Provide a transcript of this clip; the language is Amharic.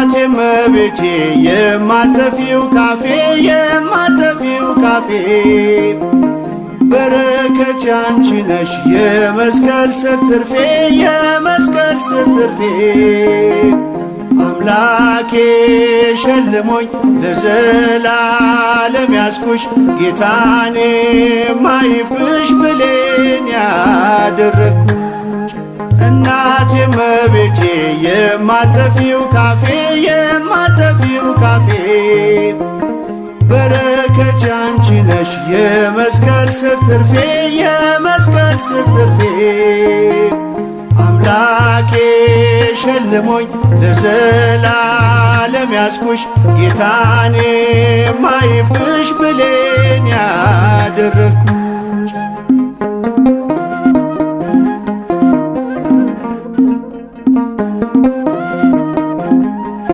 እናቴ እመቤቴ የማትጠፊው ካፌ የማትጠፊው ካፌ በረከት ያንቺ ነሽ የመስቀል ስር ትርፌ የመስቀል ስር ትርፌ አምላኬ ሸልሞኝ ለዘላለም ያስኩሽ ጌታኔ ማይብሽ ብሌን ያደረግኩሽ እናቴ እመቤቴ የማትጠፊው ካፌ የማትጠፊው ካፌ በረከት ያንቺ ነሽ የመስቀል ስር ትርፌ የመስቀል ስር ትርፌ አምላኬ ሸልሞኝ ለዘላለም ያስኩሽ ጌታኔ ማይብሽ ብሌን ያደረግኩሽ